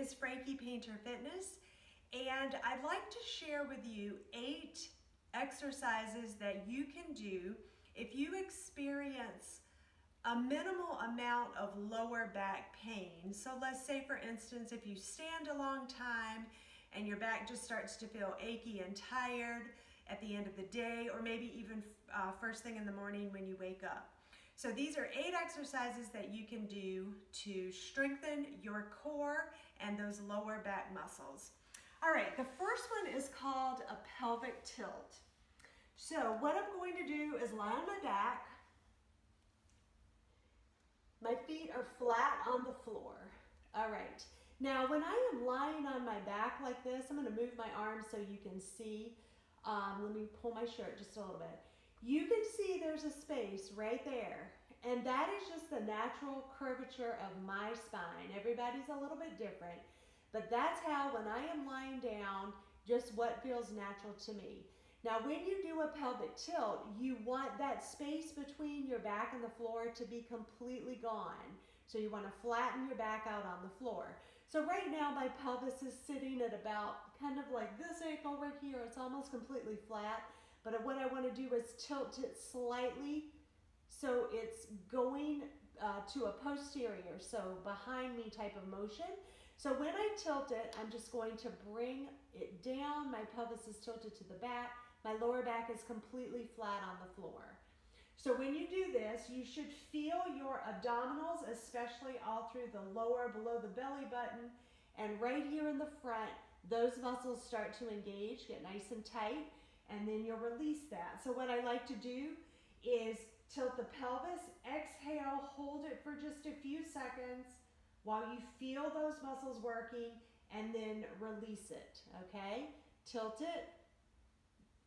is Frankie Painter Fitness, and I'd like to share with you 8 exercises that you can do if you experience a minimal amount of lower back pain. So let's say, for instance, if you stand a long time and your back just starts to feel achy and tired at the end of the day, or maybe even first thing in the morning when you wake up. So these are 8 exercises that you can do to strengthen your core and those lower back muscles. All right, the first one is called a pelvic tilt. So what I'm going to do is lie on my back. My feet are flat on the floor. All right, now when I am lying on my back like this, I'm going to move my arms so you can see. Let me pull my shirt just a little bit. You can see there's a space right there, and that is just the natural curvature of my spine. Everybody's a little bit different, but that's how, when I am lying down, just what feels natural to me. Now, when you do a pelvic tilt, you want that space between your back and the floor to be completely gone. So you want to flatten your back out on the floor. So right now, my pelvis is sitting at about kind of like this angle right here. It's almost completely flat. But what I want to do is tilt it slightly so it's going to a posterior, so behind me type of motion. So when I tilt it, I'm just going to bring it down. My pelvis is tilted to the back. My lower back is completely flat on the floor. So when you do this, you should feel your abdominals, especially all through the lower, below the belly button, and right here in the front, those muscles start to engage, get nice and tight, and then you'll release that. So what I like to do is tilt the pelvis, exhale, hold it for just a few seconds while you feel those muscles working, and then release it, okay? Tilt it.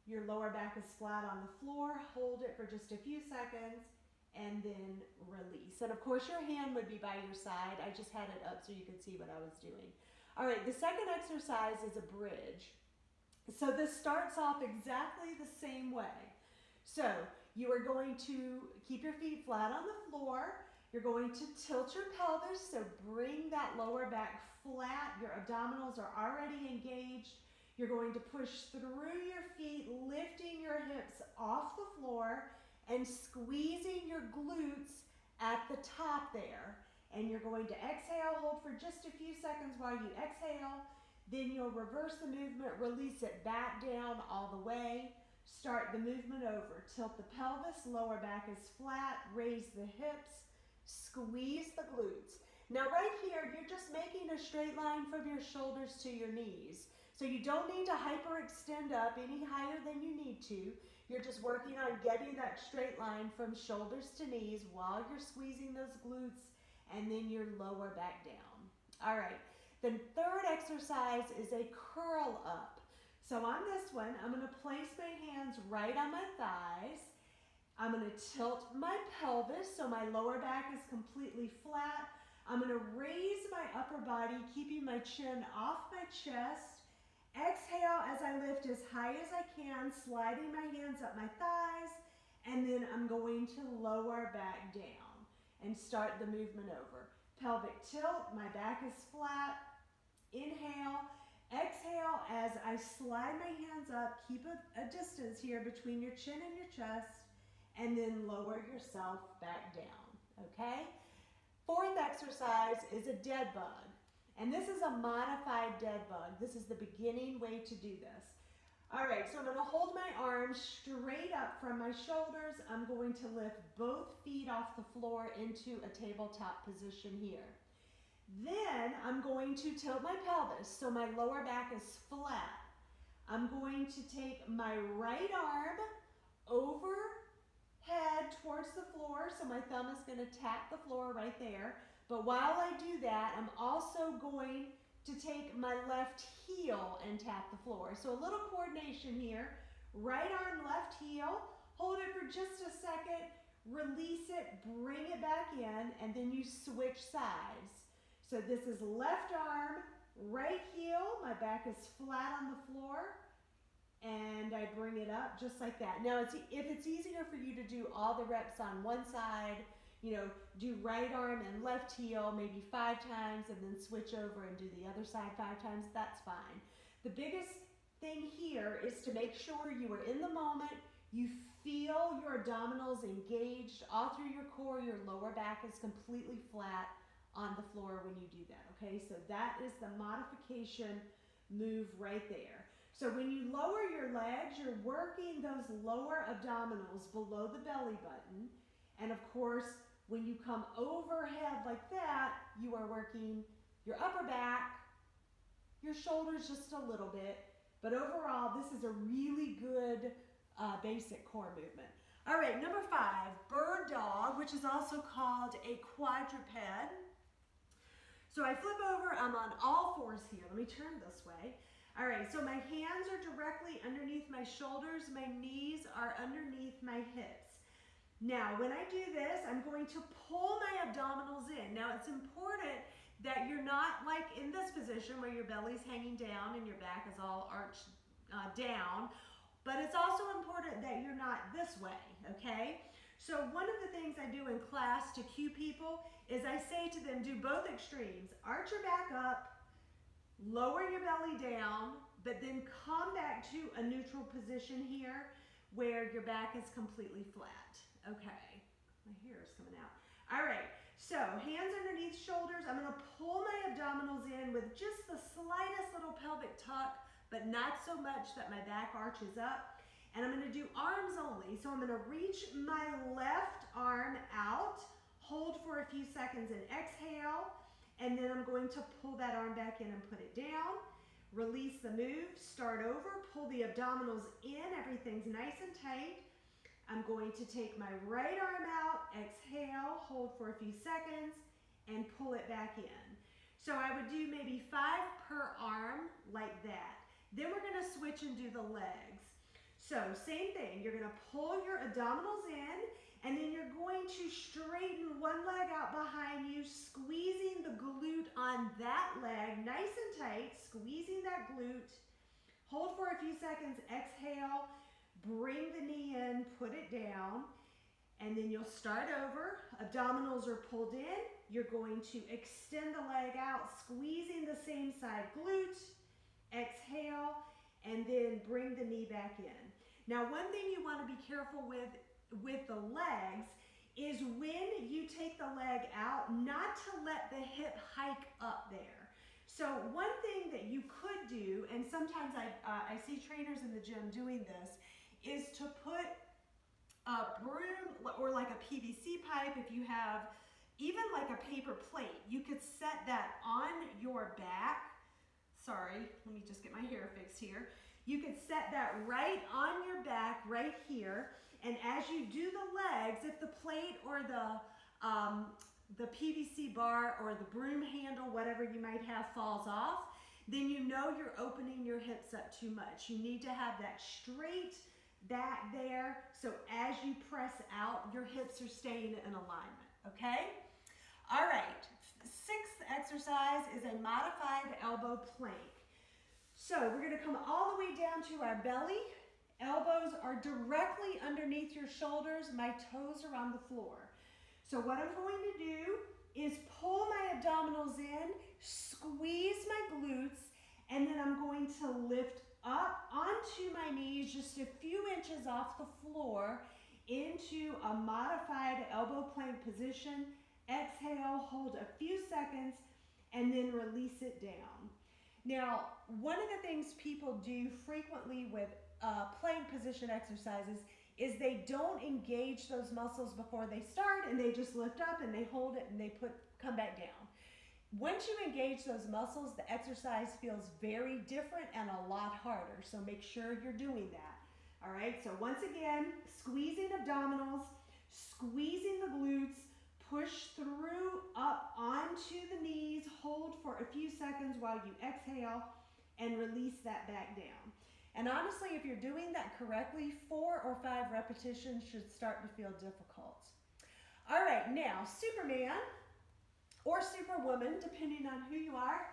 Your lower back is flat on the floor. Hold it for just a few seconds, and then release. And of course, your hand would be by your side. I just had it up so you could see what I was doing. All right, the second exercise is a bridge. So this starts off exactly the same way. So you are going to keep your feet flat on the floor. You're going to tilt your pelvis, so bring that lower back flat. Your abdominals are already engaged. You're going to push through your feet, lifting your hips off the floor and squeezing your glutes at the top there. And you're going to exhale, hold for just a few seconds while you exhale. Then you'll reverse the movement, release it back down all the way. Start the movement over. Tilt the pelvis, lower back is flat, raise the hips, squeeze the glutes. Now right here, you're just making a straight line from your shoulders to your knees. So you don't need to hyperextend up any higher than you need to. You're just working on getting that straight line from shoulders to knees while you're squeezing those glutes, and then your lower back down. All right. The third exercise is a curl up. So on this one, I'm going to place my hands right on my thighs. I'm going to tilt my pelvis so my lower back is completely flat. I'm going to raise my upper body, keeping my chin off my chest. Exhale as I lift as high as I can, sliding my hands up my thighs, and then I'm going to lower back down and start the movement over. Pelvic tilt, my back is flat. Inhale, exhale as I slide my hands up. Keep a distance here between your chin and your chest, and then lower yourself back down, okay? Fourth exercise is a dead bug. And this is a modified dead bug. This is the beginning way to do this. All right, so I'm going to hold my arms straight up from my shoulders. I'm going to lift both feet off the floor into a tabletop position here. Then I'm going to tilt my pelvis so my lower back is flat. I'm going to take my right arm overhead towards the floor, so my thumb is going to tap the floor right there. But while I do that, I'm also going to take my left heel and tap the floor. So a little coordination here. Right arm, left heel. Hold it for just a second. Release it, bring it back in, and then you switch sides. So this is left arm, right heel. My back is flat on the floor. And I bring it up just like that. Now, if it's easier for you to do all the reps on one side, do right arm and left heel maybe 5 times and then switch over and do the other side 5 times, that's fine. The biggest thing here is to make sure you are in the moment, you feel your abdominals engaged all through your core, your lower back is completely flat on the floor when you do that, okay? So that is the modification move right there. So when you lower your legs, you're working those lower abdominals below the belly button. And of course, when you come overhead like that, you are working your upper back, your shoulders just a little bit. But overall, this is a really good basic core movement. All right, number 5, bird dog, which is also called a quadruped. So I flip over, I'm on all 4s here. Let me turn this way. All right, so my hands are directly underneath my shoulders. My knees are underneath my hips. Now, when I do this, I'm going to pull my abdominals in. Now, it's important that you're not like in this position where your belly's hanging down and your back is all arched down, but it's also important that you're not this way, okay? So one of the things I do in class to cue people is I say to them, do both extremes. Arch your back up, lower your belly down, but then come back to a neutral position here where your back is completely flat. Okay, my hair is coming out. All right, so hands underneath shoulders. I'm gonna pull my abdominals in with just the slightest little pelvic tuck, but not so much that my back arches up. And I'm gonna do arms only. So I'm gonna reach my left arm out, hold for a few seconds and exhale, and then I'm going to pull that arm back in and put it down. Release the move, start over, pull the abdominals in, everything's nice and tight. I'm going to take my right arm out, exhale, hold for a few seconds, and pull it back in. So I would do maybe 5 per arm like that. Then we're gonna switch and do the legs. So same thing, you're gonna pull your abdominals in, and then you're going to straighten one leg out behind you, squeezing the glute on that leg, nice and tight, squeezing that glute. Hold for a few seconds, exhale, bring the knee in, put it down, and then you'll start over. Abdominals are pulled in. You're going to extend the leg out, squeezing the same side glute, exhale, and then bring the knee back in. Now, one thing you want to be careful with the legs is when you take the leg out, not to let the hip hike up there. So one thing that you could do, and sometimes I see trainers in the gym doing this, is to put a broom or like a PVC pipe, if you have even like a paper plate, you could set that on your back. Sorry, let me just get my hair fixed here. You could set that right on your back, right here, and as you do the legs, if the plate or the PVC bar or the broom handle, whatever you might have, falls off, then you know you're opening your hips up too much. You need to have that straight back there, so as you press out, your hips are staying in alignment, okay? All right, 6th exercise is a modified elbow plank. So we're gonna come all the way down to our belly. Elbows are directly underneath your shoulders. My toes are on the floor. So what I'm going to do is pull my abdominals in, squeeze my glutes, and then I'm going to lift up onto my knees just a few inches off the floor into a modified elbow plank position. Exhale, hold a few seconds, and then release it down. Now, one of the things people do frequently with plank position exercises is they don't engage those muscles before they start, and they just lift up and they hold it and they come back down. Once you engage those muscles, the exercise feels very different and a lot harder, so make sure you're doing that. All right, so once again, squeezing abdominals, squeezing the glutes, push through up onto the knees, hold for a few seconds while you exhale, and release that back down. And honestly, if you're doing that correctly, 4 or 5 repetitions should start to feel difficult. All right, now Superman or Superwoman, depending on who you are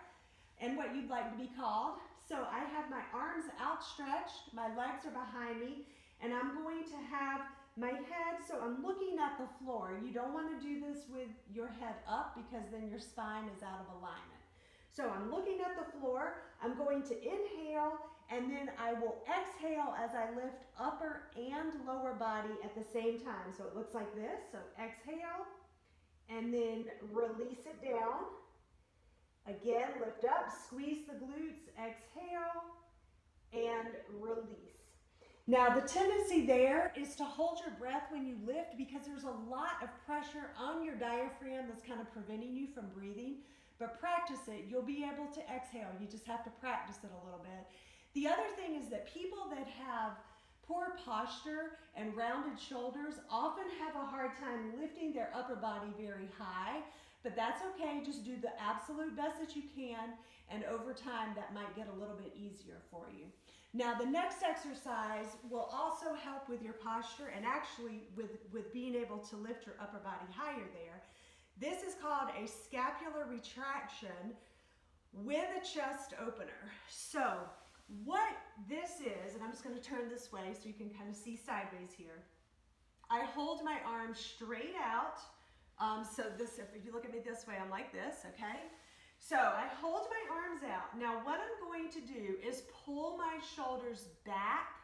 and what you'd like to be called. So I have my arms outstretched, my legs are behind me, and I'm going to have my head, so I'm looking at the floor. You don't want to do this with your head up because then your spine is out of alignment. So I'm looking at the floor. I'm going to inhale, and then I will exhale as I lift upper and lower body at the same time. So it looks like this. So exhale, and then release it down. Again, lift up, squeeze the glutes, exhale, and release. Now the tendency there is to hold your breath when you lift because there's a lot of pressure on your diaphragm that's kind of preventing you from breathing. But practice it, you'll be able to exhale. You just have to practice it a little bit. The other thing is that people that have poor posture and rounded shoulders often have a hard time lifting their upper body very high, but that's okay. Just do the absolute best that you can, and over time that might get a little bit easier for you. Now the next exercise will also help with your posture and actually with being able to lift your upper body higher there. This is called a scapular retraction with a chest opener. So what this is, and I'm just going to turn this way so you can kind of see sideways here. I hold my arms straight out. So this, if you look at me this way, I'm like this, okay? So I hold my arms out. Now what I'm going to do is pull my shoulders back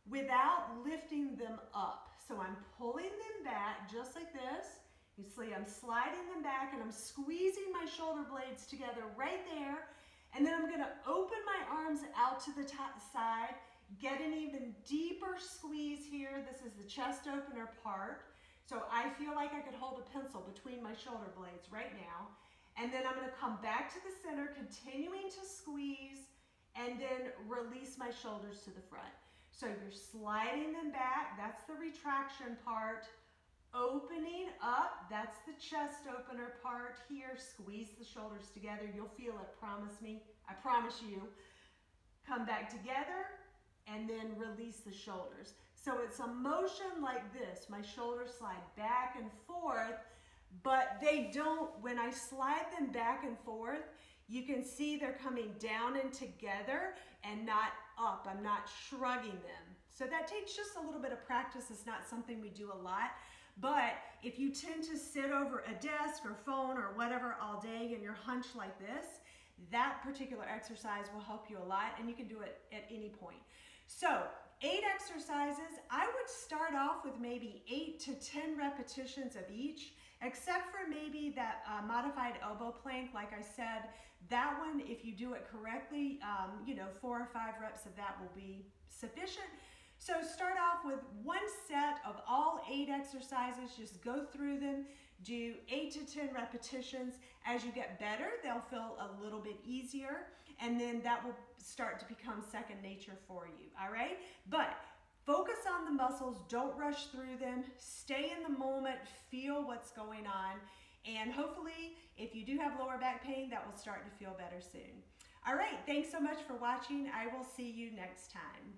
without lifting them up. So I'm pulling them back just like this. You see, I'm sliding them back and I'm squeezing my shoulder blades together right there. And then I'm going to open my arms out to the top side, get an even deeper squeeze here. This is the chest opener part. So I feel like I could hold a pencil between my shoulder blades right now. And then I'm going to come back to the center, continuing to squeeze, and then release my shoulders to the front. So you're sliding them back. That's the retraction part. Opening up, that's the chest opener part here. Squeeze the shoulders together. You'll feel it, promise me. I promise you. Come back together and then release the shoulders. So it's a motion like this. My shoulders slide back and forth, but they don't, when I slide them back and forth, you can see they're coming down and together and not up. I'm not shrugging them. So that takes just a little bit of practice. It's not something we do a lot. But if you tend to sit over a desk or phone or whatever all day and you're hunched like this, that particular exercise will help you a lot, and you can do it at any point. So 8 exercises. I would start off with maybe 8 to 10 repetitions of each, except for maybe that modified elbow plank. Like I said, that one, if you do it correctly, 4 or 5 reps of that will be sufficient. So start off with one set of all 8 exercises. Just go through them, do 8 to 10 repetitions. As you get better, they'll feel a little bit easier, and then that will start to become second nature for you, all right? But focus on the muscles, don't rush through them, stay in the moment, feel what's going on, and hopefully, if you do have lower back pain, that will start to feel better soon. All right, thanks so much for watching. I will see you next time.